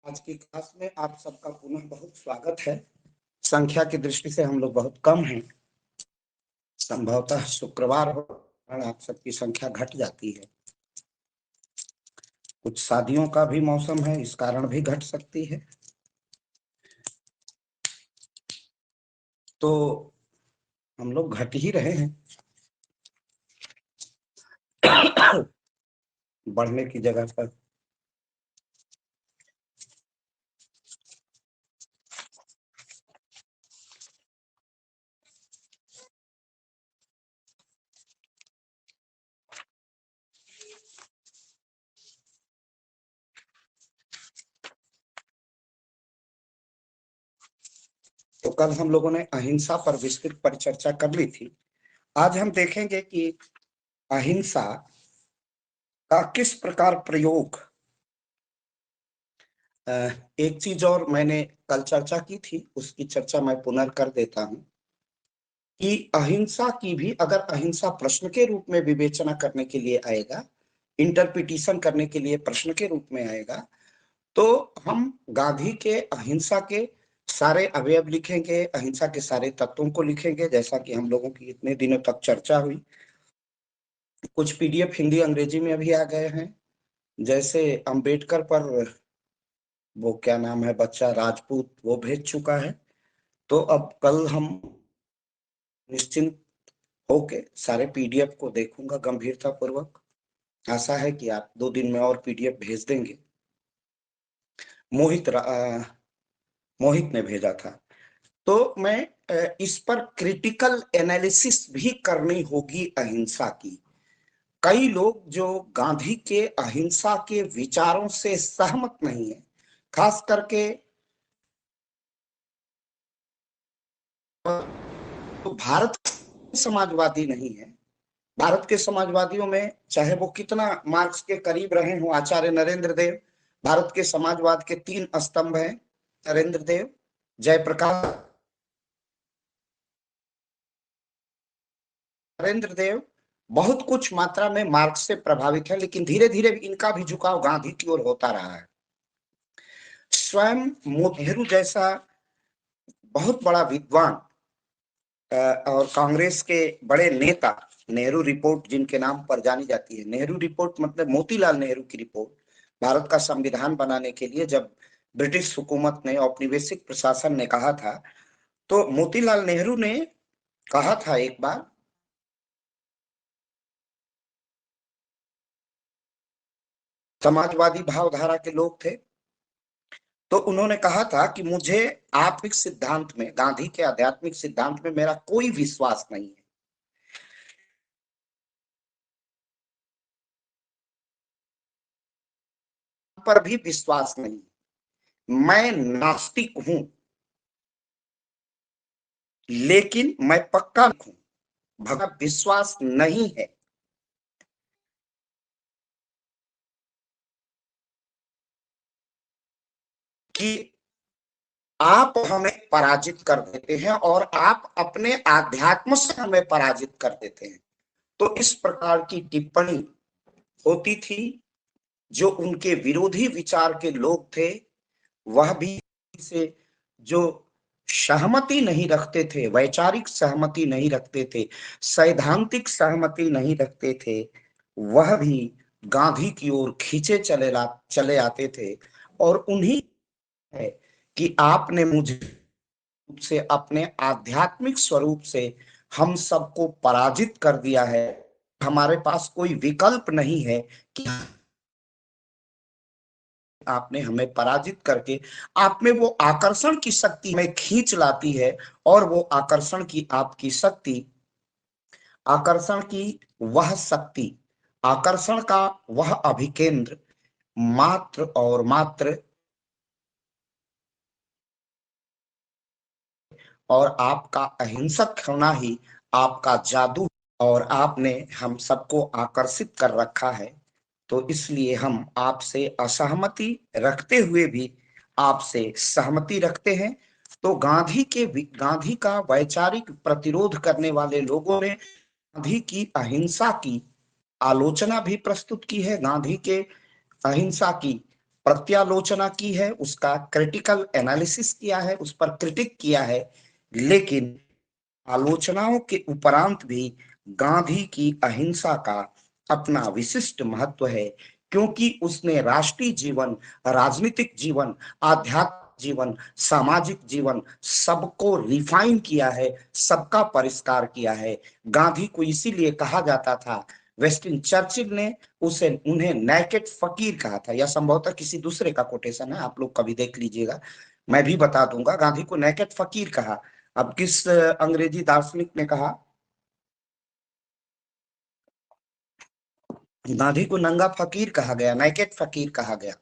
आज की क्लास में आप सबका पुनः बहुत स्वागत है। संख्या की दृष्टि से हम लोग बहुत कम हैं। संभवतः शुक्रवार हो और आप सबकी संख्या घट जाती है। कुछ शादियों का भी मौसम है, इस कारण भी घट सकती है। तो हम लोग घट ही रहे हैं। बढ़ने की जगह पर तो कल हम लोगों ने अहिंसा पर विस्तृत परिचर्चा कर ली थी। आज हम देखेंगे कि अहिंसा का किस प्रकार प्रयोग। एक चीज और मैंने कल चर्चा की थी, उसकी चर्चा मैं पुनर्कर देता हूं कि अहिंसा की भी अगर अहिंसा प्रश्न के रूप में विवेचना करने के लिए आएगा, इंटरप्रिटेशन करने के लिए प्रश्न के रूप में आएगा, तो हम गांधी के अहिंसा के सारे अवयव लिखेंगे, अहिंसा के सारे तत्वों को लिखेंगे, जैसा कि हम लोगों की इतने दिनों तक चर्चा हुई। कुछ पीडीएफ हिंदी अंग्रेजी में भी आ गए हैं, जैसे अंबेडकर पर वो क्या नाम है बच्चा राजपूत, वो भेज चुका है। तो अब कल हम निश्चिंत होके सारे पीडीएफ को देखूंगा गंभीरता पूर्वक। आशा है कि आप 2 दिन में और पीडीएफ भेज देंगे। मोहित मोहित ने भेजा था। तो मैं इस पर क्रिटिकल एनालिसिस भी करनी होगी अहिंसा की। कई लोग जो गांधी के अहिंसा के विचारों से सहमत नहीं है, खास करके तो भारत समाजवादी नहीं है। भारत के समाजवादियों में चाहे वो कितना मार्क्स के करीब रहे हो, आचार्य नरेंद्र देव, भारत के समाजवाद के 3 स्तंभ हैं, नरेंद्र देव, जयप्रकाश नरेंद्र देव बहुत कुछ मात्रा में मार्क्स से प्रभावित है, लेकिन धीरे धीरे इनका भी झुकाव गांधी की ओर होता रहा है। स्वयं नेहरू जैसा बहुत बड़ा विद्वान और कांग्रेस के बड़े नेता, नेहरू रिपोर्ट जिनके नाम पर जानी जाती है, नेहरू रिपोर्ट मतलब मोतीलाल नेहरू की रिपोर्ट, भारत का संविधान बनाने के लिए जब ब्रिटिश हुकूमत ने औपनिवेशिक प्रशासन ने कहा था, तो मोतीलाल नेहरू ने कहा था एक बार, समाजवादी भावधारा के लोग थे, तो उन्होंने कहा था कि मुझे आत्मिक सिद्धांत में, गांधी के आध्यात्मिक सिद्धांत में मेरा कोई विश्वास नहीं है, पर भी विश्वास नहीं, मैं नास्तिक हूं, लेकिन मैं पक्का हूं, भगवत विश्वास नहीं है कि आप हमें पराजित कर देते हैं और आप अपने आध्यात्म से हमें पराजित कर देते हैं। तो इस प्रकार की टिप्पणी होती थी। जो उनके विरोधी विचार के लोग थे वह भी से जो सहमति नहीं रखते थे, वैचारिक सहमति नहीं रखते थे, सैद्धांतिक सहमति नहीं रखते थे, वह भी गांधी की ओर खींचे चले आते थे। और उन्हीं है कि आपने मुझे से अपने आध्यात्मिक स्वरूप से हम सबको पराजित कर दिया है। हमारे पास कोई विकल्प नहीं है कि आपने हमें पराजित करके आप में वो आकर्षण की शक्ति में खींच लाती है, और वो आकर्षण की आपकी शक्ति, आकर्षण की वह शक्ति, आकर्षण का वह अभिकेंद्र मात्र और मात्र और आपका अहिंसक होना ही आपका जादू, और आपने हम सबको आकर्षित कर रखा है। तो इसलिए हम आपसे असहमति रखते हुए भी आपसे सहमति रखते हैं। तो गांधी का वैचारिक प्रतिरोध करने वाले लोगों ने गांधी की अहिंसा की आलोचना भी प्रस्तुत की है, गांधी के अहिंसा की प्रत्यालोचना की है, उसका क्रिटिकल एनालिसिस किया है, उस पर क्रिटिक किया है, लेकिन आलोचनाओं के उपरांत भी गांधी की अहिंसा का अपना विशिष्ट महत्व है, क्योंकि उसने राष्ट्रीय जीवन, राजनीतिक जीवन, आध्यात्मिक जीवन, सामाजिक जीवन सबको रिफाइन किया है, सबका परिष्कार किया है। गांधी को इसीलिए कहा जाता था, वेस्टिन चर्चिल ने उसे उन्हें नेकेड फकीर कहा था, या संभवतः किसी दूसरे का कोटेशन है, आप लोग कभी देख लीजिएगा, मैं भी बता दूंगा। गांधी को नेकेड फकीर कहा। अब किस अंग्रेजी दार्शनिक ने कहा? गांधी को नंगा फकीर कहा गया, नेकेड फकीर कहा गया।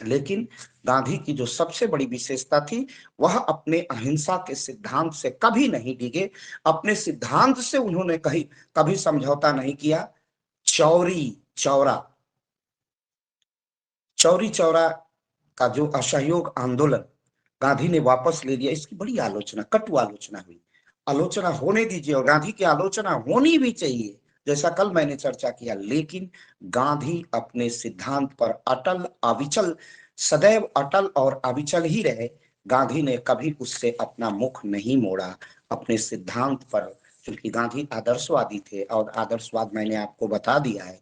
लेकिन गांधी की जो सबसे बड़ी विशेषता थी, वह अपने अहिंसा के सिद्धांत से कभी नहीं डिगे। अपने सिद्धांत से उन्होंने कभी समझौता नहीं किया। चौरी चौरा चौरी चौरा का जो असहयोग आंदोलन गांधी ने वापस ले लिया, इसकी बड़ी आलोचना, कटु आलोचना हुई। आलोचना होने दीजिए, और गांधी की आलोचना होनी भी चाहिए, जैसा कल मैंने चर्चा किया, लेकिन गांधी अपने सिद्धांत पर अटल अविचल, सदैव अटल और अविचल ही रहे। गांधी ने कभी उससे अपना मुख नहीं मोड़ा अपने सिद्धांत पर, क्योंकि गांधी आदर्शवादी थे, और आदर्शवाद मैंने आपको बता दिया है।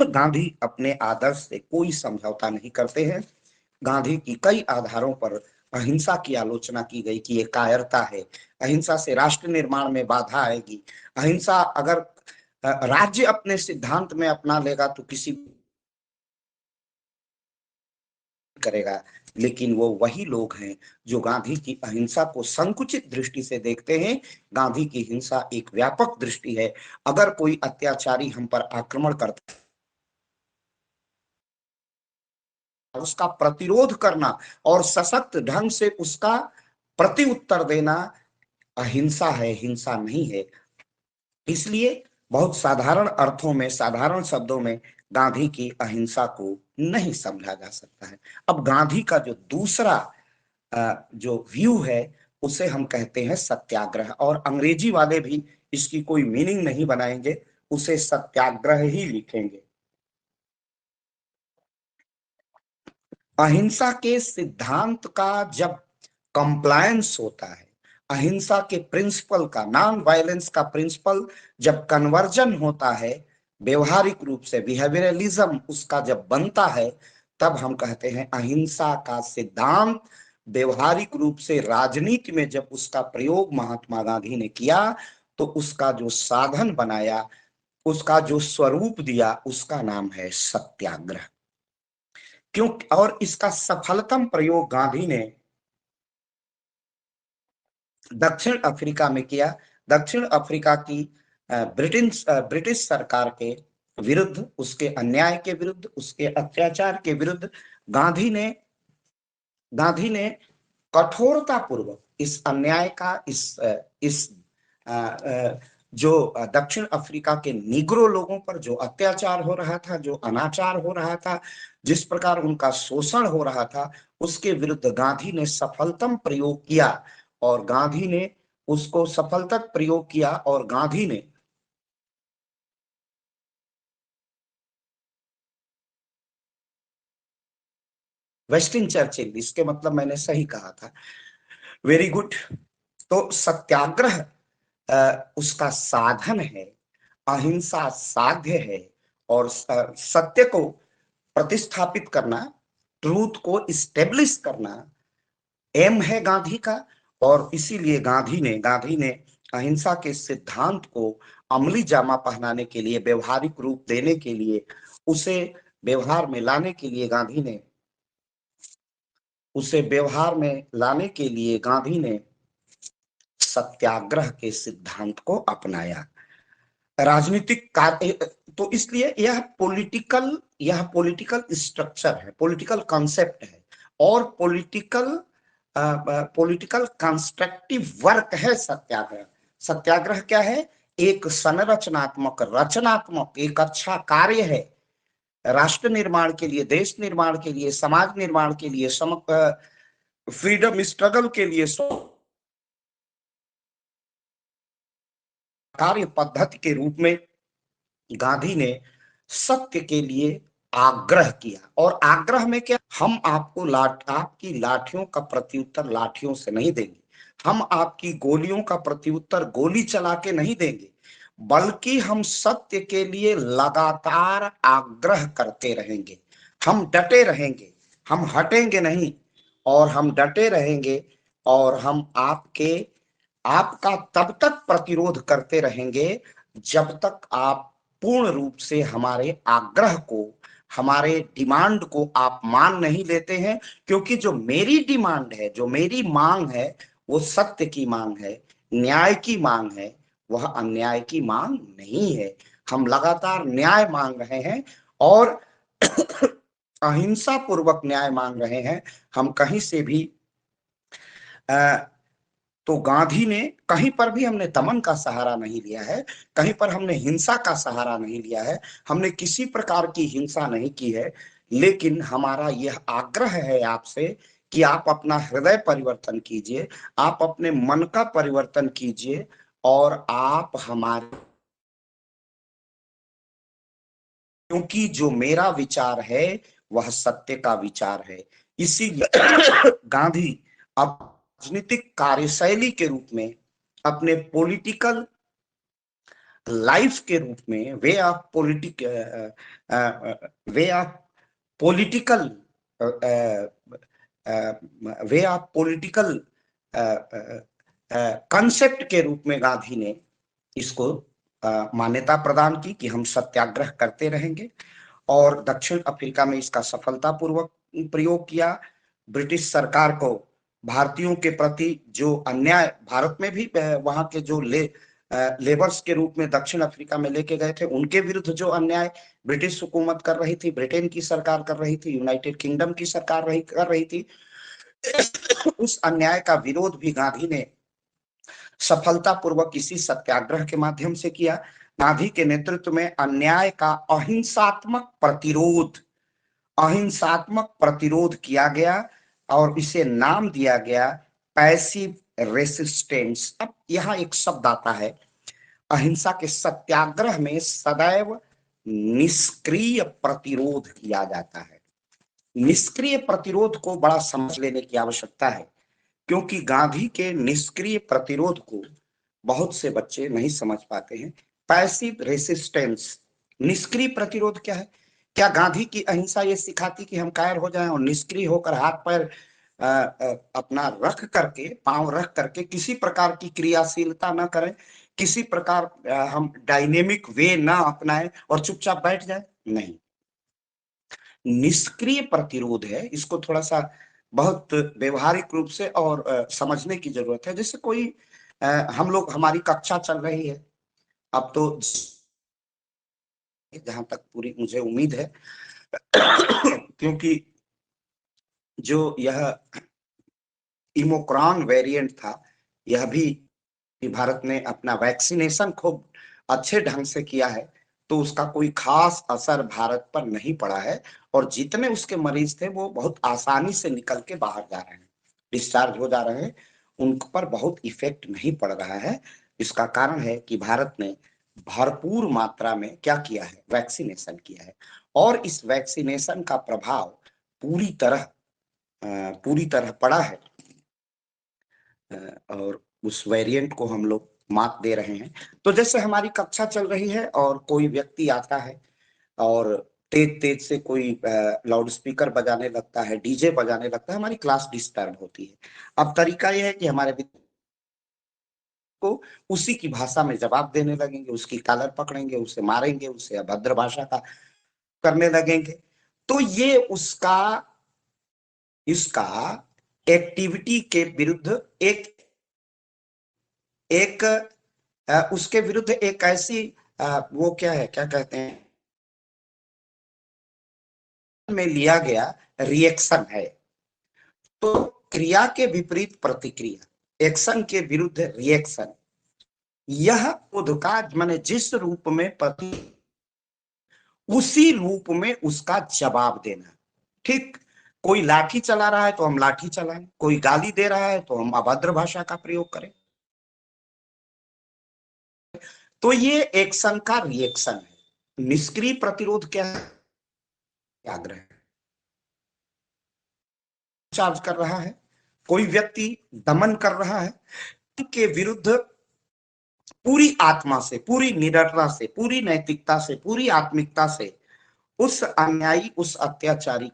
गांधी अपने आदर्श से कोई समझौता नहीं करते हैं। गांधी की कई आधारों पर अहिंसा की आलोचना की गई कि ये कायरता है, अहिंसा से राष्ट्र निर्माण में बाधा आएगी, अहिंसा अगर राज्य अपने सिद्धांत में अपना लेगा तो किसी करेगा। लेकिन वो वही लोग हैं जो गांधी की अहिंसा को संकुचित दृष्टि से देखते हैं। गांधी की हिंसा एक व्यापक दृष्टि है। अगर कोई अत्याचारी हम पर आक्रमण करता है, उसका प्रतिरोध करना और सशक्त ढंग से उसका प्रति उत्तर देना अहिंसा है, हिंसा नहीं है। इसलिए बहुत साधारण अर्थों में, साधारण शब्दों में गांधी की अहिंसा को नहीं समझा जा सकता है। अब गांधी का जो दूसरा जो व्यू है, उसे हम कहते हैं सत्याग्रह, और अंग्रेजी वाले भी इसकी कोई मीनिंग नहीं बनाएंगे, उसे सत्याग्रह ही लिखेंगे। अहिंसा के सिद्धांत का जब कंप्लायंस होता है, अहिंसा के प्रिंसिपल का, नॉन वायलेंस का प्रिंसिपल जब कन्वर्जन होता है, व्यवहारिक रूप से बिहेवियरलिज्म उसका जब बनता है, तब हम कहते हैं अहिंसा का सिद्धांत व्यवहारिक रूप से राजनीति में जब उसका प्रयोग महात्मा गांधी ने किया, तो उसका जो साधन बनाया, उसका जो स्वरूप दिया, उसका नाम है सत्याग्रह। क्यों? और इसका सफलतम प्रयोग गांधी ने दक्षिण अफ्रीका में किया। दक्षिण अफ्रीका की ब्रिटिश सरकार के विरुद्ध, उसके अन्याय के विरुद्ध, उसके अत्याचार के विरुद्ध गांधी ने कठोरता पूर्वक इस अन्याय का, इस जो दक्षिण अफ्रीका के निग्रो लोगों पर जो अत्याचार हो रहा था, जो अनाचार हो रहा था, जिस प्रकार उनका शोषण हो रहा था, उसके विरुद्ध गांधी ने सफलतम प्रयोग किया। और गांधी ने उसको सफलतक प्रयोग किया, और गांधी ने वेस्टिन चर्चिल, इसके मतलब मैंने सही कहा था, वेरी गुड। तो सत्याग्रह उसका साधन है, अहिंसा साध्य है, और सत्य को प्रतिस्थापित करना, ट्रूथ को इस्टेब्लिश करना एम है गांधी का। और इसीलिए गांधी ने अहिंसा के सिद्धांत को अमली जामा पहनाने के लिए, व्यवहारिक रूप देने के लिए, उसे व्यवहार में लाने के लिए गांधी ने सत्याग्रह के सिद्धांत को अपनाया। राजनीतिक कार्य, तो इसलिए यह पॉलिटिकल स्ट्रक्चर है, पॉलिटिकल कॉन्सेप्ट है, और पॉलिटिकल कंस्ट्रक्टिव वर्क है सत्याग्रह। सत्याग्रह क्या है? एक संरचनात्मक, रचनात्मक एक अच्छा कार्य है, राष्ट्र निर्माण के लिए, देश निर्माण के लिए, समाज निर्माण के लिए, फ्रीडम स्ट्रगल के लिए कार्य पद्धति के रूप में गांधी ने सत्य के लिए आग्रह किया। और आग्रह में क्या, हम आपको आपकी लाठियों का प्रत्युत्तर लाठियों से नहीं देंगे, हम आपकी गोलियों का प्रत्युत्तर गोली चला के नहीं देंगे, बल्कि हम सत्य के लिए लगातार आग्रह करते रहेंगे, हम डटे रहेंगे, हम हटेंगे नहीं, और हम डटे रहेंगे, और हम आपका तब तक प्रतिरोध करते रहेंगे जब तक आप पूर्ण रूप से हमारे आग्रह को, हमारे डिमांड को आप मान नहीं लेते हैं। क्योंकि जो मेरी डिमांड है, जो मेरी मांग है, वो सत्य की मांग है, न्याय की मांग है, वह अन्याय की मांग नहीं है। हम लगातार न्याय मांग रहे हैं और अहिंसा पूर्वक न्याय मांग रहे हैं। हम कहीं से भी तो गांधी ने, कहीं पर भी हमने दमन का सहारा नहीं लिया है, कहीं पर हमने हिंसा का सहारा नहीं लिया है, हमने किसी प्रकार की हिंसा नहीं की है। लेकिन हमारा यह आग्रह है आपसे कि आप अपना हृदय परिवर्तन कीजिए, आप अपने मन का परिवर्तन कीजिए, और आप हमारे, क्योंकि जो मेरा विचार है वह सत्य का विचार है। इसीलिए गांधी अब राजनीतिक कार्यशैली के रूप में, अपने पॉलिटिकल लाइफ के रूप में, way of political way of political concept के रूप में गांधी ने इसको मान्यता प्रदान की कि हम सत्याग्रह करते रहेंगे। और दक्षिण अफ्रीका में इसका सफलतापूर्वक प्रयोग किया। ब्रिटिश सरकार को भारतीयों के प्रति जो अन्याय, भारत में भी वहां के जो लेबर्स के रूप में दक्षिण अफ्रीका में लेके गए थे, उनके विरुद्ध जो अन्याय ब्रिटिश हुकूमत कर रही थी, ब्रिटेन की सरकार कर रही थी, यूनाइटेड किंगडम की सरकार कर रही थी, उस अन्याय का विरोध भी गांधी ने सफलतापूर्वक इसी सत्याग्रह के माध्यम से किया। गांधी के नेतृत्व में अन्याय का अहिंसात्मक प्रतिरोध किया गया, और इसे नाम दिया गया पैसिव रेसिस्टेंस। अब यहाँ एक शब्द आता है, अहिंसा के सत्याग्रह में सदैव निष्क्रिय प्रतिरोध किया जाता है। निष्क्रिय प्रतिरोध को बड़ा समझ लेने की आवश्यकता है, क्योंकि गांधी के निष्क्रिय प्रतिरोध को बहुत से बच्चे नहीं समझ पाते हैं। पैसिव रेसिस्टेंस, निष्क्रिय प्रतिरोध क्या है? क्या गांधी की अहिंसा ये सिखाती कि हम कायर हो जाएं और निष्क्रिय होकर हाथ पैर अपना रख करके, पांव रख करके किसी प्रकार की क्रियाशीलता न करें, किसी प्रकार हम डायनेमिक वे ना अपनाएं और चुपचाप बैठ जाए? नहीं, निष्क्रिय प्रतिरोध है। इसको थोड़ा सा बहुत व्यवहारिक रूप से और समझने की जरूरत है। जैसे कोई हम लोग, हमारी कक्षा चल रही है अब तो, जहां तक पूरी मुझे उम्मीद है क्योंकि जो यह इमोक्रॉन वेरिएंट था, यह भी भारत ने अपना वैक्सीनेशन खूब अच्छे ढंग से किया है, तो उसका कोई खास असर भारत पर नहीं पड़ा है। और जितने उसके मरीज थे वो बहुत आसानी से निकल के बाहर जा रहे हैं, डिस्चार्ज हो जा रहे हैं, उन पर बहुत इफेक्ट नहीं पड़ रहा है। इसका कारण है कि भारत ने भरपूर मात्रा में क्या किया है, वैक्सीनेशन किया है। और इस वैक्सीनेशन का प्रभाव पूरी तरह पड़ा है, और उस वेरिएंट को हम लोग मात दे रहे हैं। तो जैसे हमारी कक्षा चल रही है और कोई व्यक्ति आता है और तेज तेज से कोई लाउड स्पीकर बजाने लगता है, डीजे बजाने लगता है, हमारी क्लास डिस्टर्ब होती है। अब तरीका यह है कि हमारे को उसी की भाषा में जवाब देने लगेंगे, उसकी कॉलर पकड़ेंगे, उसे मारेंगे, उसे अभद्र भाषा का करने लगेंगे। तो ये इसका एक्टिविटी के विरुद्ध एक एक उसके विरुद्ध एक ऐसी वो क्या है, क्या कहते हैं, में लिया गया रिएक्शन है। तो क्रिया के विपरीत प्रतिक्रिया, एक्शन के विरुद्ध रिएक्शन, यह उद्घाट माने जिस रूप में पति, उसी रूप में उसका जवाब देना। ठीक, कोई लाठी चला रहा है तो हम लाठी चलाएं, कोई गाली दे रहा है तो हम अभद्र भाषा का प्रयोग करें। तो ये एक्शन का रिएक्शन है। निष्क्रिय प्रतिरोध क्या है? आग्रह चार्ज कर रहा है, कोई व्यक्ति दमन कर रहा है के विरुद्ध पूरी आत्मा से, पूरी निडरता से, पूरी नैतिकता से, पूरी आत्मिकता से उस अन्यायी, उस अत्याचारी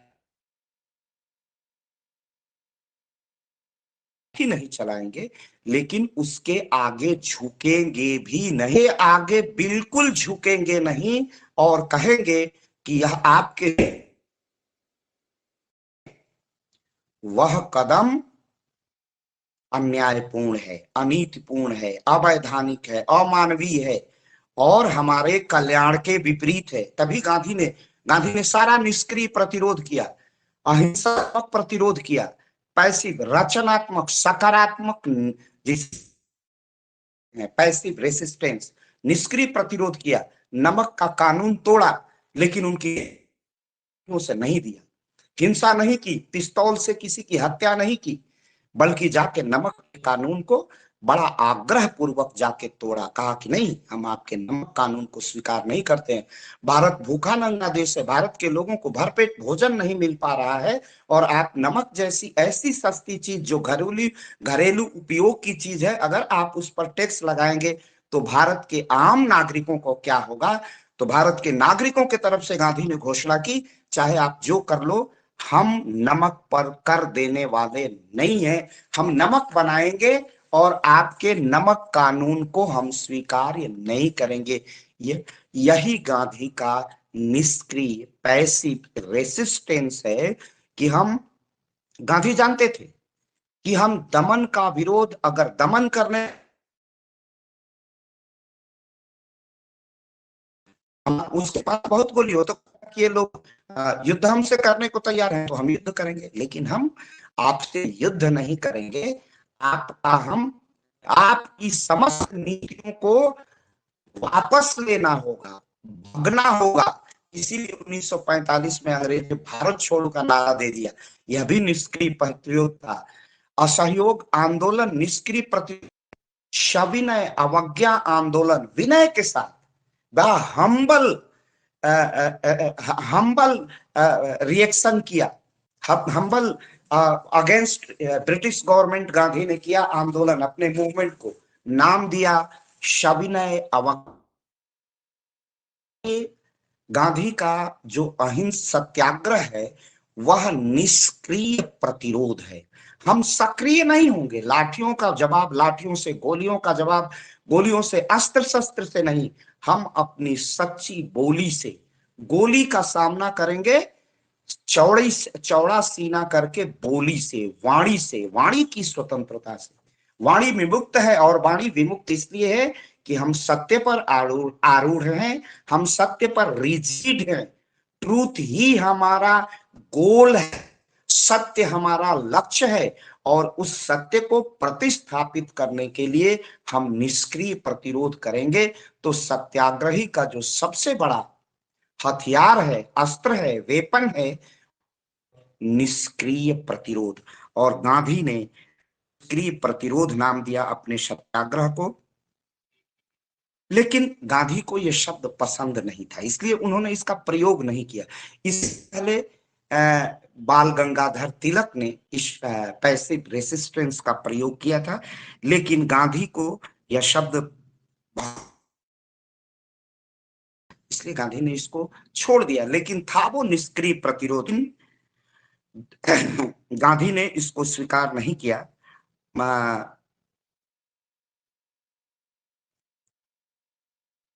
ही नहीं चलाएंगे, लेकिन उसके आगे झुकेंगे भी नहीं, आगे बिल्कुल झुकेंगे नहीं और कहेंगे कि यह आपके वह कदम अन्यायपूर्ण है, अनीतिपूर्ण है, अवैधानिक है, अमानवीय है और हमारे कल्याण के विपरीत है। तभी गांधी ने सारा निष्क्रिय प्रतिरोध किया, अहिंसात्मक प्रतिरोध किया, पैसिव, रचनात्मक, सकारात्मक, जिस पैसिव रेसिस्टेंस, निष्क्रिय प्रतिरोध किया, नमक का कानून तोड़ा, लेकिन उनकी से नहीं दिया, हिंसा नहीं की, पिस्तौल से किसी की हत्या नहीं की, बल्कि जाके नमक के कानून को बड़ा आग्रह पूर्वक जाके तोड़ा, कहा कि नहीं, हम आपके नमक कानून को स्वीकार नहीं करते हैं। भारत भूखा नंगा देश है, भारत के लोगों को भरपेट भोजन नहीं मिल पा रहा है और आप नमक जैसी ऐसी सस्ती चीज जो घरेलू उपयोग की चीज है, अगर आप उस पर टैक्स लगाएंगे तो भारत के आम नागरिकों को क्या होगा। तो भारत के नागरिकों के तरफ से गांधी ने घोषणा की, चाहे आप जो कर लो, हम नमक पर कर देने वाले नहीं हैं, हम नमक बनाएंगे और आपके नमक कानून को हम स्वीकार्य नहीं करेंगे। यही गांधी का निष्क्रिय पैसिव रेसिस्टेंस है कि हम, गांधी जानते थे कि हम दमन का विरोध, अगर दमन करने, हम उसके पास बहुत गोली हो तो ये लोग युद्ध हमसे करने को तैयार हैं तो हम युद्ध करेंगे, लेकिन हम आपसे युद्ध नहीं करेंगे, आपका हम, आपकी समस्त नीतियों को वापस लेना होगा, भगना होगा। इसीलिए 1945 में अंग्रेज ने भारत छोड़ो का नारा दे दिया, यह भी निष्क्रिय प्रतिरोध था। असहयोग आंदोलन निष्क्रिय प्रतिरोध, सविनय अवज्ञा आंदोलन विनय के साथ, हम्बल हम्बल रिएक्शन किया, humble against British government Gandhi ने किया आंदोलन, अपने मूवमेंट को नाम दिया सविनय अवज्ञा। गांधी का जो अहिंसा सत्याग्रह है वह निष्क्रिय प्रतिरोध है। हम सक्रिय नहीं होंगे, लाठियों का जवाब लाठियों से, गोलियों का जवाब गोलियों से, अस्त्र शस्त्र से नहीं, हम अपनी सच्ची बोली से गोली का सामना करेंगे, चौड़ा सीना करके बोली से, वाणी से, वाणी की स्वतंत्रता से। वाणी विमुक्त है और वाणी विमुक्त इसलिए है कि हम सत्य पर आरूढ़ हैं, हम सत्य पर रिजिड हैं, ट्रूथ ही हमारा गोल है, सत्य हमारा लक्ष्य है और उस सत्य को प्रतिस्थापित करने के लिए हम निष्क्रिय प्रतिरोध करेंगे। तो सत्याग्रही का जो सबसे बड़ा हथियार है, अस्त्र है, वेपन है, निष्क्रिय प्रतिरोध। और गांधी ने निष्क्रिय प्रतिरोध नाम दिया अपने सत्याग्रह को, लेकिन गांधी को यह शब्द पसंद नहीं था, इसलिए उन्होंने इसका प्रयोग नहीं किया। इससे पहले बाल गंगाधर तिलक ने इस पैसिव रेसिस्टेंस का प्रयोग किया था, लेकिन गांधी को यह शब्द, इसलिए गांधी ने इसको छोड़ दिया, लेकिन था वो निष्क्रिय प्रतिरोध। गांधी ने इसको स्वीकार नहीं किया।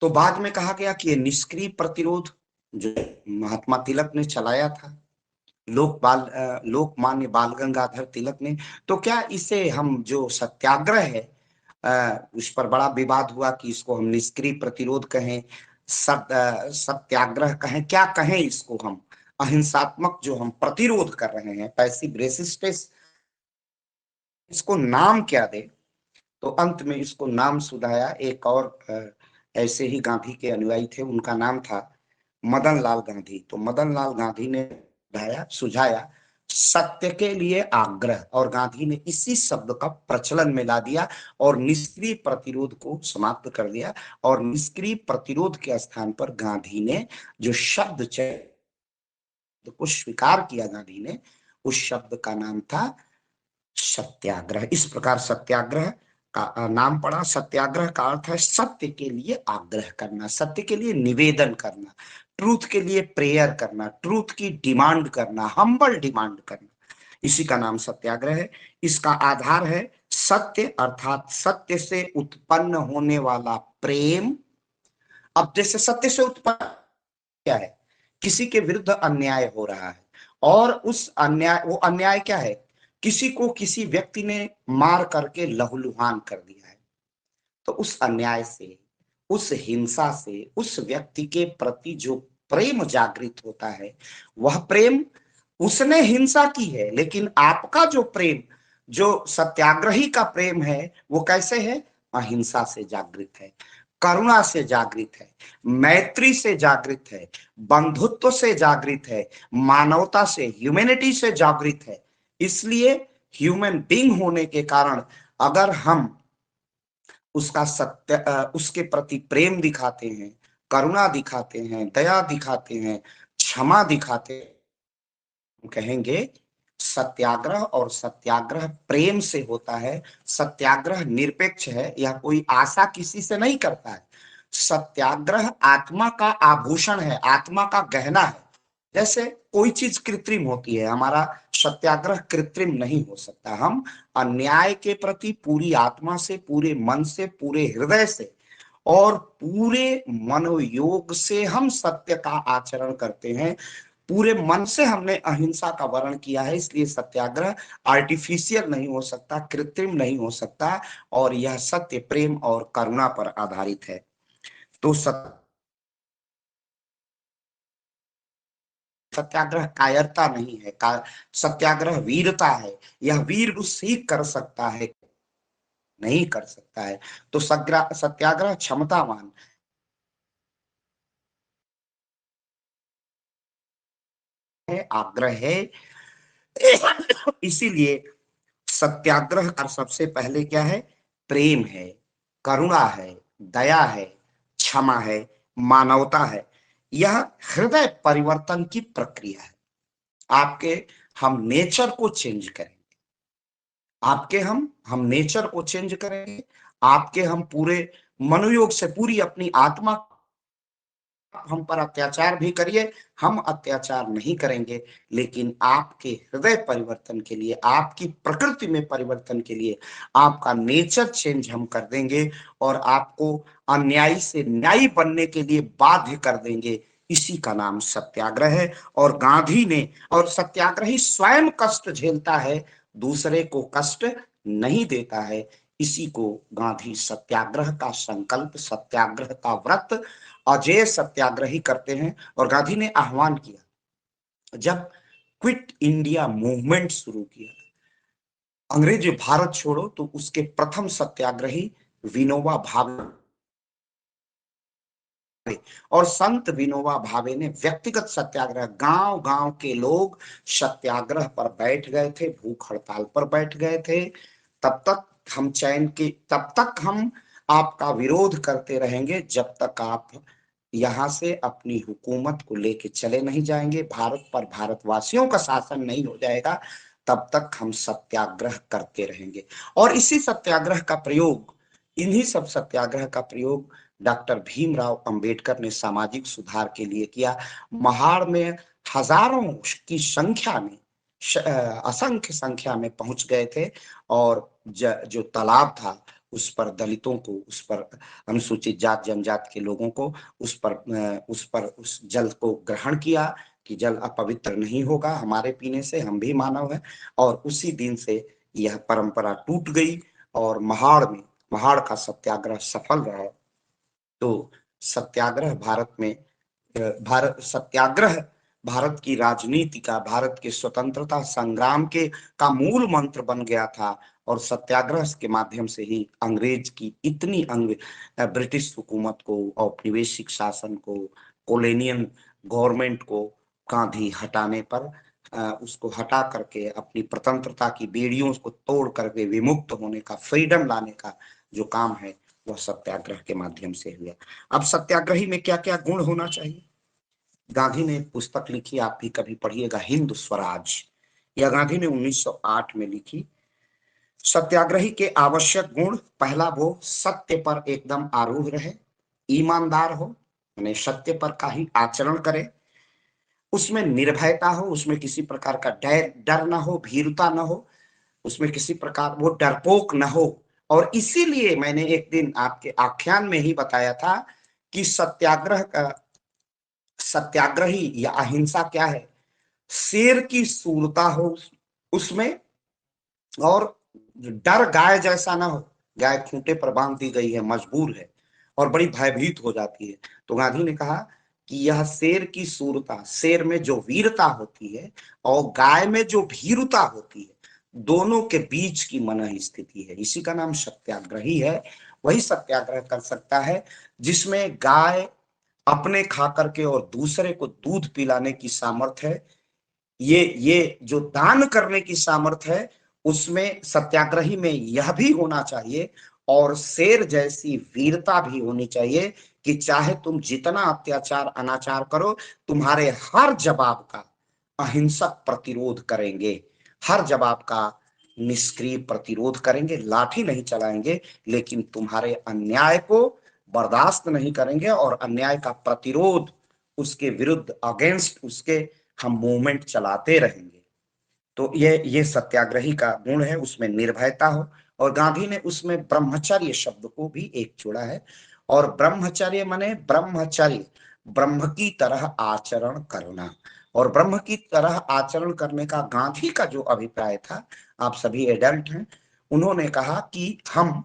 तो बाद में कहा गया कि ये निष्क्रिय प्रतिरोध जो महात्मा तिलक ने चलाया था, लोकमान्य बाल गंगाधर तिलक ने, तो क्या इसे हम जो सत्याग्रह है, उस पर बड़ा विवाद हुआ कि इसको हम निष्क्रिय प्रतिरोध कहें, सत्याग्रह कहें, क्या कहें इसको हम, अहिंसात्मक जो हम प्रतिरोध कर रहे हैं, पैसिव रेसिस्टेंस, इसको नाम क्या दे। तो अंत में इसको नाम सुधाया, एक और ऐसे ही गांधी के अनुयायी थे, उनका नाम था मदन लाल गांधी। तो मदन लाल गांधी ने सुझाया सत्य के लिए आग्रह, और गांधी ने इसी शब्द का प्रचलन में ला दिया और निष्क्रिय प्रतिरोध को समाप्त कर दिया। और निष्क्रिय प्रतिरोध के स्थान पर गांधी ने जो शब्द को स्वीकार किया गांधी ने, उस शब्द का नाम था सत्याग्रह। इस प्रकार सत्याग्रह का नाम पड़ा। सत्याग्रह का अर्थ है सत्य के लिए आग्रह करना, सत्य के लिए निवेदन करना, ट्रूथ के लिए प्रेयर करना, ट्रूथ की डिमांड करना, हम्बल डिमांड करना, इसी का नाम सत्याग्रह है। इसका आधार है सत्य, अर्थात सत्य से उत्पन्न होने वाला प्रेम। अब जैसे सत्य से उत्पन्न क्या है, किसी के विरुद्ध अन्याय हो रहा है, और उस अन्याय, वो अन्याय क्या है, किसी को किसी व्यक्ति ने मार करके लहूलुहान कर दिया है, तो उस अन्याय से, उस हिंसा से उस व्यक्ति के प्रति जो प्रेम जागृत होता है, वह प्रेम, उसने हिंसा की है, लेकिन आपका जो प्रेम, जो सत्याग्रही का प्रेम है, वो कैसे है, अहिंसा से जागृत है, करुणा से जागृत है, मैत्री से जागृत है, बंधुत्व से जागृत है, मानवता से, ह्यूमैनिटी से जागृत है। इसलिए ह्यूमन बीइंग होने के कारण अगर हम उसका उसके प्रति प्रेम दिखाते हैं, करुणा दिखाते हैं, दया दिखाते हैं, क्षमा दिखाते हैं, कहेंगे सत्याग्रह, और सत्याग्रह प्रेम से होता है। सत्याग्रह निरपेक्ष है, यह कोई आशा किसी से नहीं करता है। सत्याग्रह आत्मा का आभूषण है, आत्मा का गहना है। जैसे कोई चीज कृत्रिम होती है, हमारा सत्याग्रह कृत्रिम नहीं हो सकता। हम अन्याय के प्रति पूरी आत्मा से, पूरे मन से, पूरे हृदय से और पूरे मनोयोग से हम सत्य का आचरण करते हैं। पूरे मन से हमने अहिंसा का वर्ण किया है, इसलिए सत्याग्रह आर्टिफिशियल नहीं हो सकता, कृत्रिम नहीं हो सकता, और यह सत्य, प्रेम और करुणा पर आधारित है। तो सत्याग्रह कायरता नहीं है, सत्याग्रह वीरता है। यह वीर पुरुष ही कर सकता है, नहीं कर सकता है। तो सत्याग्रह क्षमतावान है, आग्रह है। इसीलिए सत्याग्रह का सबसे पहले क्या है, प्रेम है, करुणा है, दया है, क्षमा है, मानवता है। यह हृदय परिवर्तन की प्रक्रिया है। आपके हम नेचर को चेंज करेंगे, आपके हम नेचर को चेंज करेंगे, आपके हम पूरे मनोयोग से, पूरी अपनी आत्मा, हम पर अत्याचार भी करिए, हम अत्याचार नहीं करेंगे, लेकिन आपके हृदय परिवर्तन के लिए, आपकी प्रकृति में परिवर्तन के लिए, आपका नेचर चेंज हम कर देंगे, और आपको अन्यायी से न्यायी बनने के लिए बाध्य कर देंगे। इसी का नाम सत्याग्रह है। और गांधी ने, और सत्याग्रही स्वयं कष्ट झेलता है, दूसरे को कष्ट नहीं देता है। इसी को गांधी सत्याग्रह का संकल्प, सत्याग्रह का व्रत, अजय सत्याग्रही करते हैं। और गांधी ने आह्वान किया, जब क्विट इंडिया मूवमेंट शुरू किया, अंग्रेज भारत छोड़ो, तो उसके प्रथम सत्याग्रही विनोबा भावे, और संत विनोबा भावे ने व्यक्तिगत सत्याग्रह, गांव गांव के लोग सत्याग्रह पर बैठ गए थे, भूख हड़ताल पर बैठ गए थे। तब तक हम चैन के, तब तक हम आपका विरोध करते रहेंगे, जब तक आप यहां से अपनी हुकूमत को लेके चले नहीं जाएंगे, भारत पर भारतवासियों का शासन नहीं हो जाएगा, तब तक हम सत्याग्रह करते रहेंगे। और इसी सत्याग्रह का प्रयोग, इन्हीं सब सत्याग्रह का प्रयोग डॉक्टर भीमराव अंबेडकर ने सामाजिक सुधार के लिए किया। महाड़ में हजारों की संख्या में, असंख्य संख्या में पहुंच गए थे, और जो तालाब था, उस पर दलितों को, उस पर अनुसूचित जात जनजात के लोगों को, उस जल को ग्रहण किया कि जल अपवित्र नहीं होगा हमारे पीने से, हम भी मानव हैं। और उसी दिन से यह परंपरा टूट गई, और महाड़ का सत्याग्रह सफल रहा। तो सत्याग्रह भारत में, भारत सत्याग्रह भारत की राजनीति का, भारत के स्वतंत्रता संग्राम के का मूल मंत्र बन गया था। और सत्याग्रह के माध्यम से ही अंग्रेज की इतनी ब्रिटिश हुकूमत को, औपनिवेशिक शासन को, कॉलोनियल गवर्नमेंट को गांधी हटाने पर, उसको हटा करके अपनी स्वतंत्रता की बेड़ियों को तोड़ करके विमुक्त होने का, फ्रीडम लाने का जो काम है, वह सत्याग्रह के माध्यम से हुआ। अब सत्याग्रही में क्या क्या गुण होना चाहिए? गांधी ने एक पुस्तक लिखी, आप भी कभी पढ़िएगा, हिंद स्वराज। यह गांधी ने 1908 में लिखी। सत्याग्रही के आवश्यक गुण, पहला वो सत्य पर एकदम आरूढ़ रहे, ईमानदार हो, यानी सत्य पर का ही आचरण करे, उसमें निर्भयता हो, उसमें किसी प्रकार का डर डर ना हो, भीरुता ना हो, उसमें किसी प्रकार वो डरपोक ना हो। और इसीलिए मैंने एक दिन आपके आख्यान में ही बताया था कि सत्याग्रह का, सत्याग्रही या अहिंसा क्या है, शेर की सूरता हो उसमें, और डर गाय जैसा ना हो। गाय खूंटे पर बांध दी गई है, मजबूर है और बड़ी भयभीत हो जाती है। तो गांधी ने कहा कि यह शेर की सूरता, शेर में जो वीरता होती है और गाय में जो भीरुता होती है, दोनों के बीच की मन स्थिति है, इसी का नाम सत्याग्रही है। वही सत्याग्रह कर सकता है जिसमें गाय अपने खा करके और दूसरे को दूध पिलाने की सामर्थ्य है। ये जो दान करने की सामर्थ्य है, उसमें सत्याग्रही में यह भी होना चाहिए। और शेर जैसी वीरता भी होनी चाहिए कि चाहे तुम जितना अत्याचार अनाचार करो, तुम्हारे हर जवाब का अहिंसक प्रतिरोध करेंगे, हर जवाब का निष्क्रिय प्रतिरोध करेंगे, लाठी नहीं चलाएंगे, लेकिन तुम्हारे अन्याय को बर्दाश्त नहीं करेंगे और अन्याय का प्रतिरोध, उसके विरुद्ध, अगेंस्ट उसके हम मूवमेंट चलाते रहेंगे। तो ये सत्याग्रही का गुण है, उसमें निर्भयता हो। और गांधी ने उसमें ब्रह्मचर्य शब्द को भी एक जोड़ा है। और ब्रह्मचर्य माने ब्रह्मचर्य, ब्रह्म की तरह आचरण करना। और ब्रह्म की तरह आचरण करने का गांधी का जो अभिप्राय था, आप सभी एडल्ट हैं, उन्होंने कहा कि हम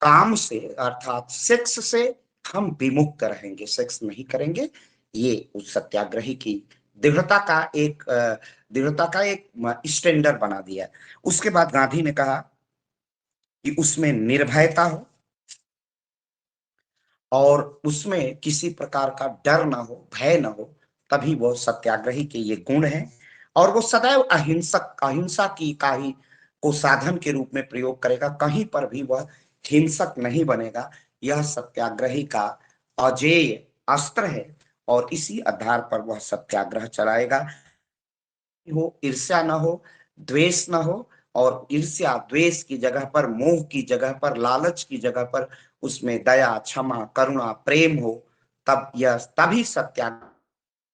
काम से अर्थात सेक्स से हम विमुक्त रहेंगे, सेक्स नहीं करेंगे। ये उस सत्याग्रही की दृढ़ता का एक स्टैंडर्ड बना दिया। उसके बाद गांधी ने कहा कि उसमें निर्भयता हो और उसमें किसी प्रकार का डर ना हो, भय ना हो, तभी वो सत्याग्रही के ये गुण हैं। और वो सदैव अहिंसा की का ही को साधन के रूप में प्रयोग करेगा, कहीं पर भी वह हिंसक नहीं बनेगा। यह सत्याग्रही का अजेय अस्त्र है और इसी आधार पर वह सत्याग्रह चलाएगा। हो, ईर्ष्या ना हो, द्वेष ना हो, और ईर्ष्या द्वेष की जगह पर, मोह की जगह पर, लालच की जगह पर उसमें दया, क्षमा, करुणा, प्रेम हो, तब यह तभी सत्याग्रह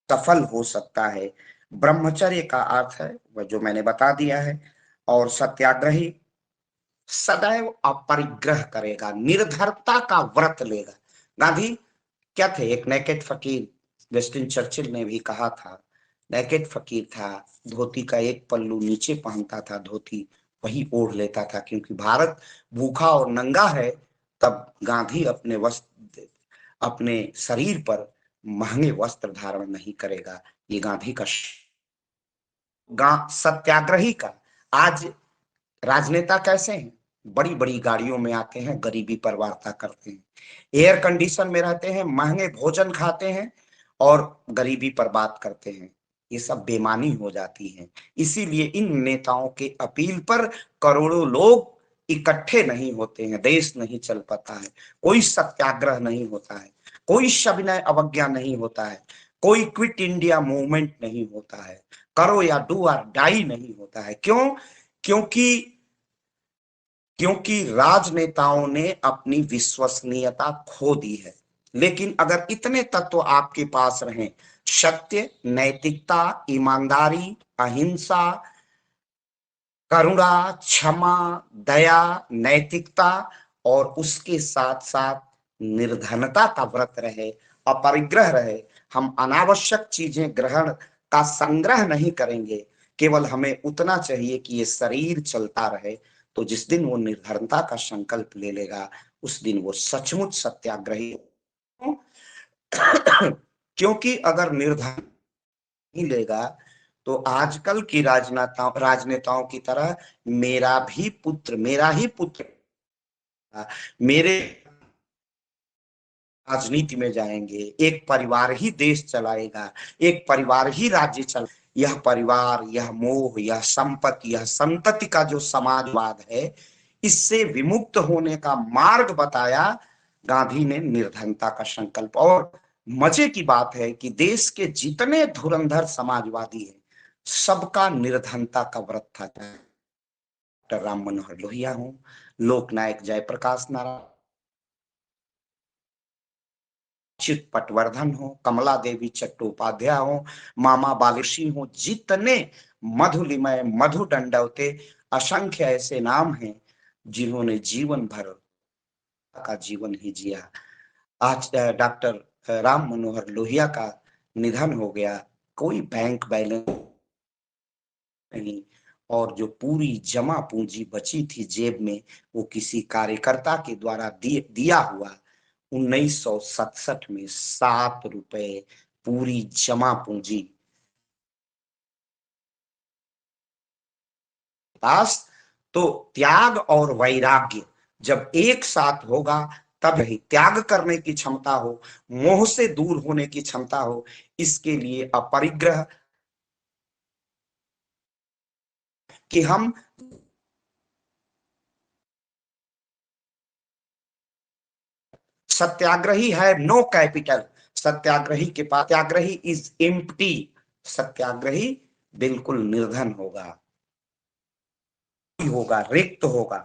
सफल हो सकता है। ब्रह्मचर्य का अर्थ है वह जो मैंने बता दिया है। और सत्याग्रही सदैव अपरिग्रह करेगा, निर्धरता का व्रत लेगा। गांधी क्या थे? एक नेकेड फकीर। वेस्टिन चर्चिल ने भी कहा था, नेकेड फकीर था, धोती का एक पल्लू नीचे पहनता था, धोती वही ओढ़ लेता था, क्योंकि भारत भूखा और नंगा है। तब गांधी अपने वस्त्र, अपने शरीर पर महंगे वस्त्र धारण नहीं करेगा। ये गांधी का सत्याग्रही का। आज राजनेता कैसे हैं? बड़ी बड़ी गाड़ियों में आते हैं, गरीबी पर वार्ता करते हैं, एयर कंडीशन में रहते हैं, महंगे भोजन खाते हैं और गरीबी पर बात करते हैं। ये सब बेमानी हो जाती है। इसीलिए इन नेताओं के अपील पर करोड़ों लोग इकट्ठे नहीं होते हैं, देश नहीं चल पाता है, कोई सत्याग्रह नहीं होता है, कोई सविनय अवज्ञा नहीं होता है, कोई क्विट इंडिया मूवमेंट नहीं होता है, करो या डू और डाई नहीं होता है। क्यों? क्योंकि क्योंकि राजनेताओं ने अपनी विश्वसनीयता खो दी है। लेकिन अगर इतने तत्व आपके पास रहें, सत्य, नैतिकता, ईमानदारी, अहिंसा, करुणा, क्षमा, दया, नैतिकता, और उसके साथ साथ निर्धनता का व्रत रहे, अपरिग्रह रहे, हम अनावश्यक चीजें ग्रहण का संग्रह नहीं करेंगे, केवल हमें उतना चाहिए कि ये शरीर चलता रहे। तो जिस दिन वो निर्धनता का संकल्प ले लेगा, उस दिन वो सचमुच सत्याग्रही। क्योंकि अगर निर्धन नहीं लेगा तो आजकल की राजनेताओं की तरह मेरा ही पुत्र मेरे राजनीति में जाएंगे, एक परिवार ही देश चलाएगा, एक परिवार ही राज्य चल, यह परिवार, यह मोह, यह संपत्ति, यह संतति का जो समाजवाद है, इससे विमुक्त होने का मार्ग बताया गांधी ने, निर्धनता का संकल्प। और मजे की बात है कि देश के जितने धुरंधर समाजवादी हैं, सबका निर्धनता का व्रत था। डॉक्टर राम मनोहर लोहिया हो, लोकनायक जयप्रकाश नारायण, चित पटवर्धन हो, कमला देवी चट्टोपाध्याय हो, मामा बागेशी हो, जितने मधुलिमय मधु दंडवते, असंख्य ऐसे नाम हैं जिन्होंने जीवन भर का जीवन ही जिया। आज डॉक्टर राम मनोहर लोहिया का निधन हो गया, कोई बैंक बैलेंस नहीं, और जो पूरी जमा पूंजी बची थी जेब में, वो किसी कार्यकर्ता के द्वारा दिया हुआ 1967 में 7 रुपए पूरी जमा पूंजी पास। तो त्याग और वैराग्य जब एक साथ होगा, तब ही त्याग करने की क्षमता हो, मोह से दूर होने की क्षमता हो। इसके लिए अपरिग्रह कि हम सत्याग्रही है नो कैपिटल, सत्याग्रही के पास, सत्याग्रही इज एम्प्टी, सत्याग्रही बिल्कुल निर्धन होगा, होगा, रिक्त होगा।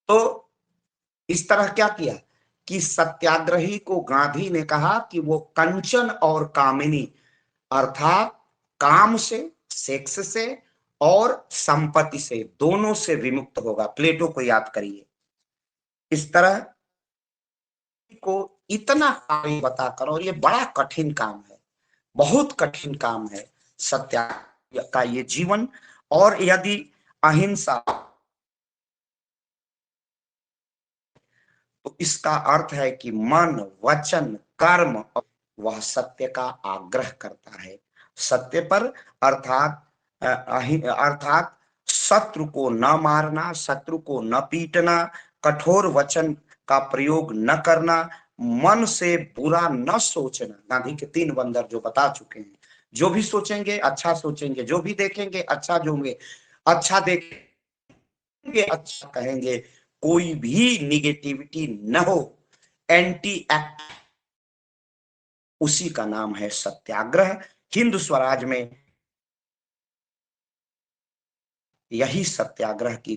तो इस तरह क्या किया कि सत्याग्रही को गांधी ने कहा कि वो कंचन और कामिनी, अर्थात काम से, सेक्स से और संपत्ति से, दोनों से विमुक्त होगा। प्लेटो को याद करिए। इस तरह को इतना कार्य बताकर, और ये बड़ा कठिन काम है, बहुत कठिन काम है सत्याग्रह का ये जीवन। और यदि अहिंसा, तो इसका अर्थ है कि मन, वचन, कर्म, वह सत्य का आग्रह करता है, सत्य पर, अर्थात अर्थात शत्रु को न मारना, शत्रु को न पीटना, कठोर वचन का प्रयोग न करना, मन से बुरा न सोचना। गांधी के 3 बंदर जो बता चुके हैं, जो भी सोचेंगे अच्छा सोचेंगे, जो भी देखेंगे अच्छा जोंगे, अच्छा देखेंगे अच्छा कहेंगे, कोई भी निगेटिविटी न हो, एंटी एक्ट, उसी का नाम है सत्याग्रह। हिंद स्वराज में यही सत्याग्रह की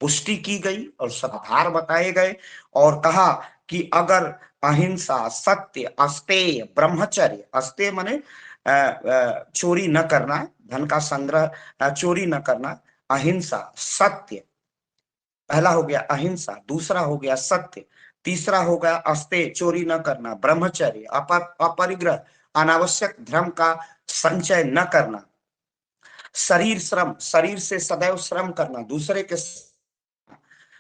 पुष्टि की गई और आधार बताए गए, और कहा कि अगर अहिंसा, सत्य, अस्तेय, ब्रह्मचर्य, अस्तेय माने चोरी न करना, धन का संग्रह, चोरी न करना, अहिंसा, सत्य, पहला हो गया अहिंसा, दूसरा हो गया सत्य, तीसरा हो गया अस्तेय, चोरी न करना, ब्रह्मचर्य, अपरिग्रह, अनावश्यक धर्म का संचय न करना, शरीर श्रम, शरीर से सदैव श्रम करना, दूसरे के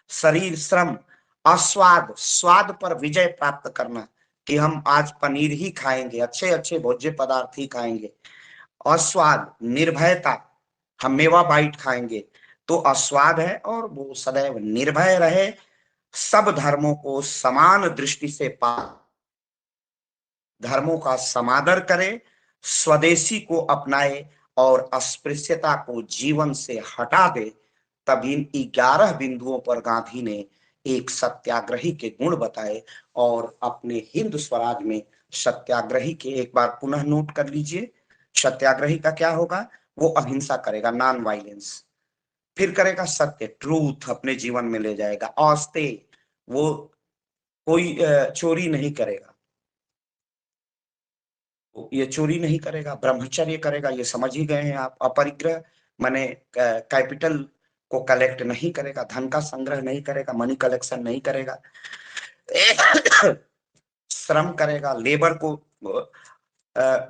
शरीर श्रम, अस्वाद, स्वाद पर विजय प्राप्त करना, कि हम आज पनीर ही खाएंगे, अच्छे अच्छे भोज्य पदार्थ ही खाएंगे। अस्वाद, निर्भयता, हम मेवा बाइट खाएंगे, तो अस्वाद है, और वो सदैव निर्भय रहे, सब धर्मों को समान दृष्टि से पा, धर्मों का समादर करे, स्वदेशी को अपनाए और अस्पृश्यता को जीवन से हटा दे। तब इन 11 बिंदुओं पर गांधी ने एक सत्याग्रही के गुण बताए, और अपने हिंद स्वराज में सत्याग्रही के, एक बार पुनः नोट कर लीजिए, सत्याग्रही का क्या होगा, वो अहिंसा करेगा, नॉन वायलेंस, फिर करेगा सत्य, ट्रूथ अपने जीवन में ले जाएगा, आस्ते, वो कोई चोरी नहीं करेगा, ये चोरी नहीं करेगा, ब्रह्मचर्य करेगा, ये समझ ही गए हैं आप, अपरिग्रह माने कैपिटल को कलेक्ट नहीं करेगा, धन का संग्रह नहीं करेगा, मनी कलेक्शन नहीं करेगा, श्रम करेगा, लेबर को,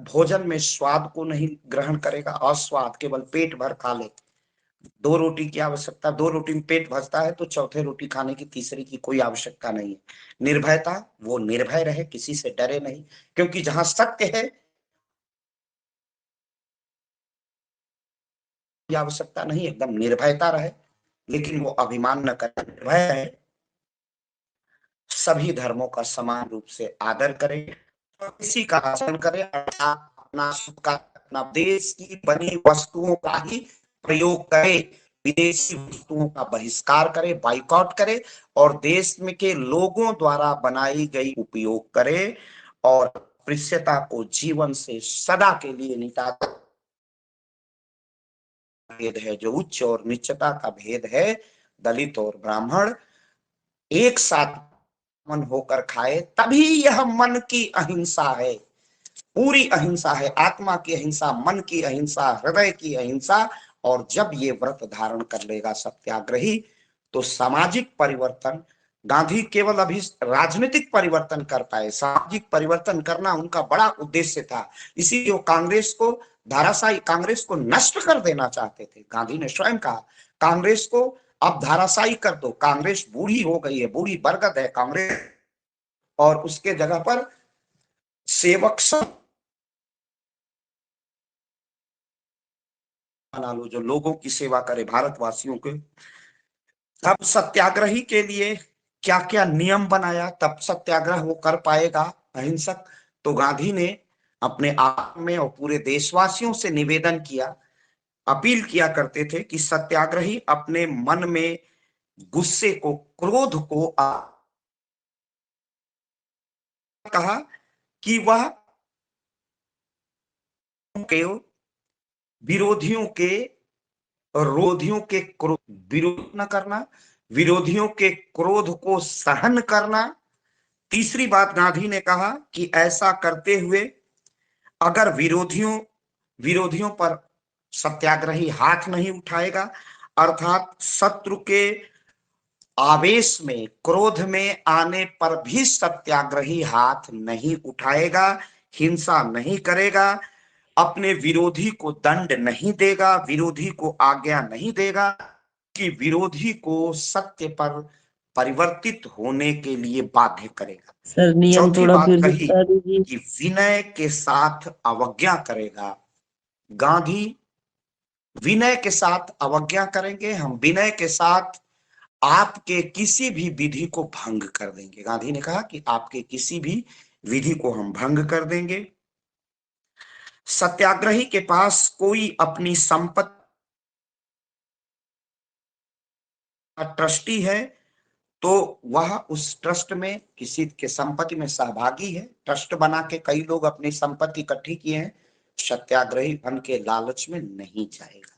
भोजन में स्वाद को नहीं ग्रहण करेगा, अस्वाद, केवल पेट भर खा ले, 2 रोटी की आवश्यकता, 2 रोटी में पेट भरता है, तो चौथे रोटी खाने की, तीसरी की कोई आवश्यकता नहीं है। निर्भयता, वो निर्भय रहे, किसी से डरे नहीं, क्योंकि जहां सत्य है आवश्यकता नहीं, एकदम निर्भयता रहे, लेकिन वो अभिमान न करे, निर्भय है, सभी धर्मों का समान रूप से आदर करे, किसी का आचरण करे, अपना सुख का, अपना देश की बनी वस्तुओं का ही प्रयोग करे, विदेशी वस्तुओं का बहिष्कार करे, बाइकआउट करे और देश में के लोगों द्वारा बनाई गई उपयोग करे और अस्पृश्यता को जीवन से सदा के लिए मिटा। भेद है जो उच्च और नीचता का भेद है, दलित और ब्राह्मण एक साथ मन होकर खाए, तभी यह मन की अहिंसा है, पूरी अहिंसा है, आत्मा की अहिंसा, मन की अहिंसा, हृदय की अहिंसा। और जब ये व्रत धारण कर लेगा सत्याग्रही तो सामाजिक परिवर्तन, गांधी केवल अभी राजनीतिक परिवर्तन कर पाए, सामाजिक परिवर्तन करना उनका बड़ा उद्देश्य था। इसीलिए वो कांग्रेस को धाराशाही, कांग्रेस को नष्ट कर देना चाहते थे। गांधी ने स्वयं कहा कांग्रेस को अब धाराशाही कर दो, कांग्रेस बूढ़ी हो गई है, बूढ़ी बरगद है कांग्रेस, और उसके जगह पर सेवक सब बना लो जो लोगों की सेवा करे, भारतवासियों के। तब सत्याग्रही के लिए क्या क्या नियम बनाया, तब सत्याग्रह वो कर पाएगा अहिंसक। तो गांधी ने अपने आप में और पूरे देशवासियों से निवेदन किया, अपील किया करते थे कि सत्याग्रही अपने मन में गुस्से को, क्रोध को कहा कि वह विरोधियों के विरोधियों के विरोध न करना, विरोधियों के क्रोध को सहन करना। तीसरी बात गांधी ने कहा कि ऐसा करते हुए अगर विरोधियों पर सत्याग्रही हाथ नहीं उठाएगा, अर्थात शत्रु के आवेश में, क्रोध में आने पर भी सत्याग्रही हाथ नहीं उठाएगा, हिंसा नहीं करेगा, अपने विरोधी को दंड नहीं देगा, विरोधी को आज्ञा नहीं देगा, कि विरोधी को सत्य पर परिवर्तित होने के लिए बाध्य करेगा। सर नियम चौथी थोड़ा बात फिर से कही बता दीजिए। कि विनय के साथ अवज्ञा करेगा। गांधी विनय के साथ अवज्ञा करेंगे, हम विनय के साथ आपके किसी भी विधि को भंग कर देंगे। गांधी ने कहा कि आपके किसी भी विधि को हम भंग कर देंगे। सत्याग्रही के पास कोई अपनी संपत्ति ट्रस्टी है तो वह उस ट्रस्ट में किसी के संपत्ति में सहभागी है, ट्रस्ट बना के कई लोग अपनी संपत्ति इकट्ठी किए हैं, सत्याग्रही धन के लालच में नहीं जाएगा,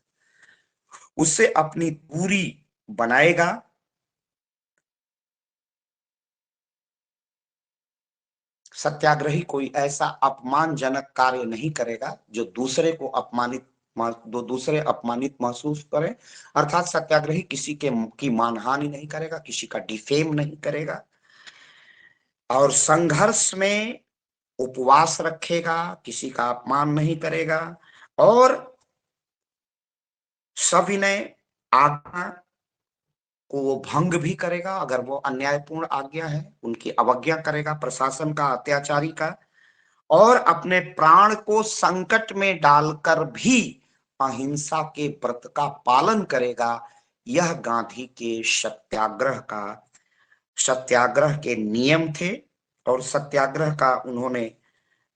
उससे अपनी दूरी बनाएगा। सत्याग्रही कोई ऐसा अपमानजनक कार्य नहीं करेगा जो दूसरे को दूसरे अपमानित महसूस करें, अर्थात सत्याग्रही किसी के की मानहानि नहीं करेगा, किसी का डिफेम नहीं करेगा, और संघर्ष में उपवास रखेगा, किसी का अपमान नहीं करेगा, और सविनय आज्ञा को वो भंग भी करेगा, अगर वो अन्यायपूर्ण आज्ञा है उनकी अवज्ञा करेगा, प्रशासन का, अत्याचारी का, और अपने प्राण को संकट में डालकर भी अहिंसा के व्रत का पालन करेगा। यह गांधी के सत्याग्रह के नियम थे। और सत्याग्रह का उन्होंने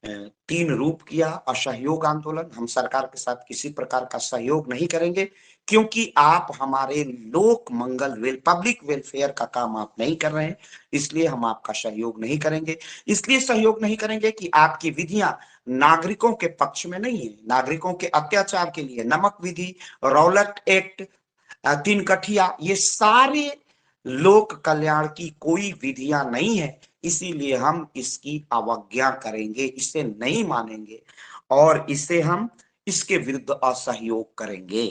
3 रूप किया। असहयोग आंदोलन, हम सरकार के साथ किसी प्रकार का सहयोग नहीं करेंगे क्योंकि आप हमारे लोक मंगल पब्लिक वेलफेयर का काम आप नहीं कर रहे हैं, इसलिए हम आपका सहयोग नहीं करेंगे। इसलिए सहयोग नहीं करेंगे कि आपकी विधियां नागरिकों के पक्ष में नहीं है, नागरिकों के अत्याचार के लिए नमक विधि, रौलट एक्ट, 3 कठिया, ये सारे लोक कल्याण की कोई विधियां नहीं है, इसीलिए हम इसकी अवज्ञा करेंगे, इसे नहीं मानेंगे और इसे हम इसके विरुद्ध असहयोग करेंगे।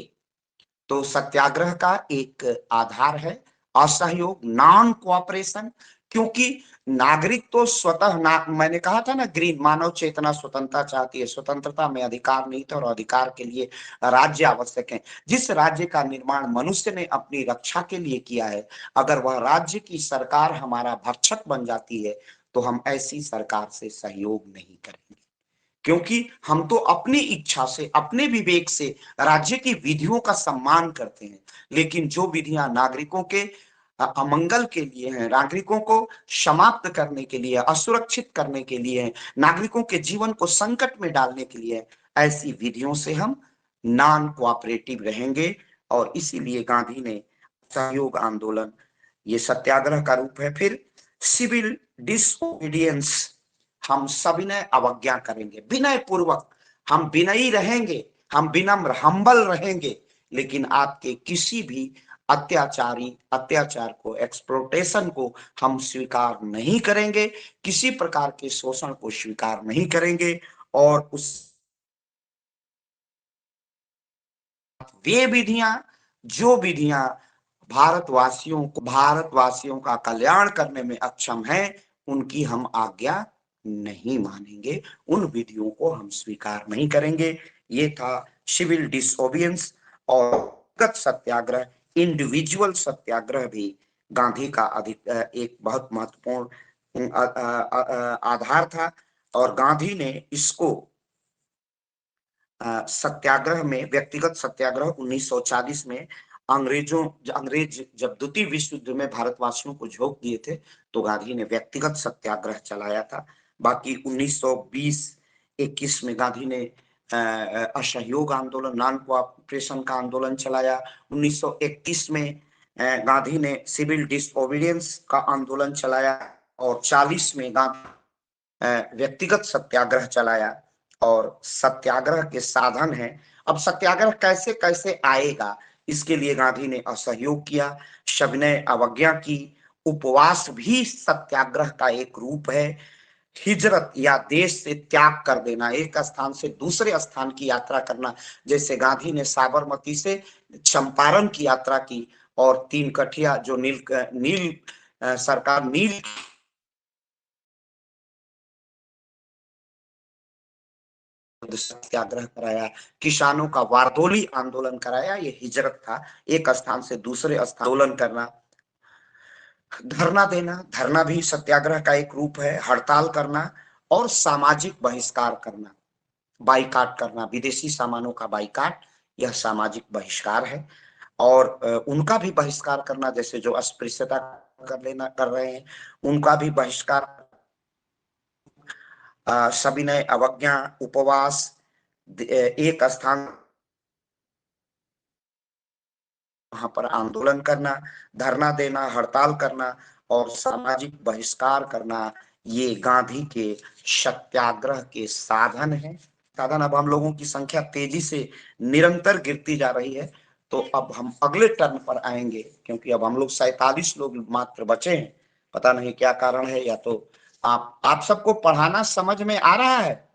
तो सत्याग्रह का एक आधार है असहयोग, नॉन कोऑपरेशन, क्योंकि नागरिक तो स्वतः मैंने कहा था ना, ग्रीन मानव चेतना स्वतंत्रता चाहती है, स्वतंत्रता में अधिकार नहीं था और अधिकार के लिए राज्य आवश्यक है। जिस राज्य का निर्माण मनुष्य ने अपनी रक्षा के लिए किया है, अगर वह राज्य की सरकार हमारा भक्षक बन जाती है तो हम ऐसी सरकार से सहयोग नहीं करेंगे, क्योंकि हम तो अपनी इच्छा से, अपने विवेक से राज्य की विधियों का सम्मान करते हैं, लेकिन जो विधियां नागरिकों के अमंगल के लिए हैं, नागरिकों को समाप्त करने के लिए, असुरक्षित करने के लिए हैं, नागरिकों के जीवन को संकट में डालने के लिए, ऐसी विधियों से हम नॉन कोऑपरेटिव रहेंगे, और इसीलिए गांधी ने असहयोग आंदोलन, ये सत्याग्रह का रूप है। फिर सिविल डिसओबीडियंस, हम सविनय अवज्ञा करेंगे, विनय पूर्वक हम विनयी रहेंगे, हम विनम्र हम्बल रहेंगे, लेकिन आपके किसी भी अत्याचार को, एक्सप्लोटेशन को हम स्वीकार नहीं करेंगे, किसी प्रकार के शोषण को स्वीकार नहीं करेंगे। और उस वे विधियां, जो विधियां भारतवासियों का कल्याण करने में अक्षम है, उनकी हम आज्ञा नहीं मानेंगे, उन विधियों को हम स्वीकार नहीं करेंगे। ये था सिविल डिसओबियंस। और व्यक्तिगत सत्याग्रह, इंडिविजुअल सत्याग्रह भी गांधी का एक बहुत महत्वपूर्ण आधार था। और गांधी ने इसको सत्याग्रह में, व्यक्तिगत सत्याग्रह 1940 में अंग्रेज जब द्वितीय विश्व युद्ध में भारतवासियों को झोंक दिए थे, तो गांधी ने व्यक्तिगत सत्याग्रह चलाया था। बाकी 1920-21 में गांधी ने असहयोग आंदोलन, नॉन कोऑपरेशन का आंदोलन चलाया। 1931 में गांधी ने सिविल डिसओबीडियंस का आंदोलन चलाया। और 40 में गांधी व्यक्तिगत सत्याग्रह चलाया। और सत्याग्रह के साधन है, अब सत्याग्रह कैसे कैसे आएगा, इसके लिए गांधी ने असहयोग किया, सविनय अवज्ञा की, उपवास भी सत्याग्रह का एक रूप है, हिजरत या देश से त्याग कर देना, एक स्थान से दूसरे स्थान की यात्रा करना, जैसे गांधी ने साबरमती से चंपारण की यात्रा की, और 3 कठिया जो नील सरकार नील सत्याग्रह कराया, किसानों का वारदोली आंदोलन कराया, ये हिजरत था, एक स्थान से दूसरे स्थान आंदोलन करना। धरना देना, धरना भी सत्याग्रह का एक रूप है, हड़ताल करना, और सामाजिक बहिष्कार करना, बाइकाट करना, विदेशी सामानों का बाइकाट, यह सामाजिक बहिष्कार है। और उनका भी बहिष्कार करना, जैसे जो अस्पृश्यता कर रहे हैं, उनका भी बहिष्कार, सविनय अवज्ञा, उपवास, एक स्थान वहां पर आंदोलन करना, धरना देना, हड़ताल करना और सामाजिक बहिष्कार करना, ये गांधी के सत्याग्रह के साधन हैं। साधन, अब हम लोगों की संख्या तेजी से निरंतर गिरती जा रही है, तो अब हम अगले टर्न पर आएंगे, क्योंकि अब हम लोग 47 लोग मात्र बचे हैं। पता नहीं क्या कारण है, या तो आप सबको पढ़ाना समझ में आ रहा है?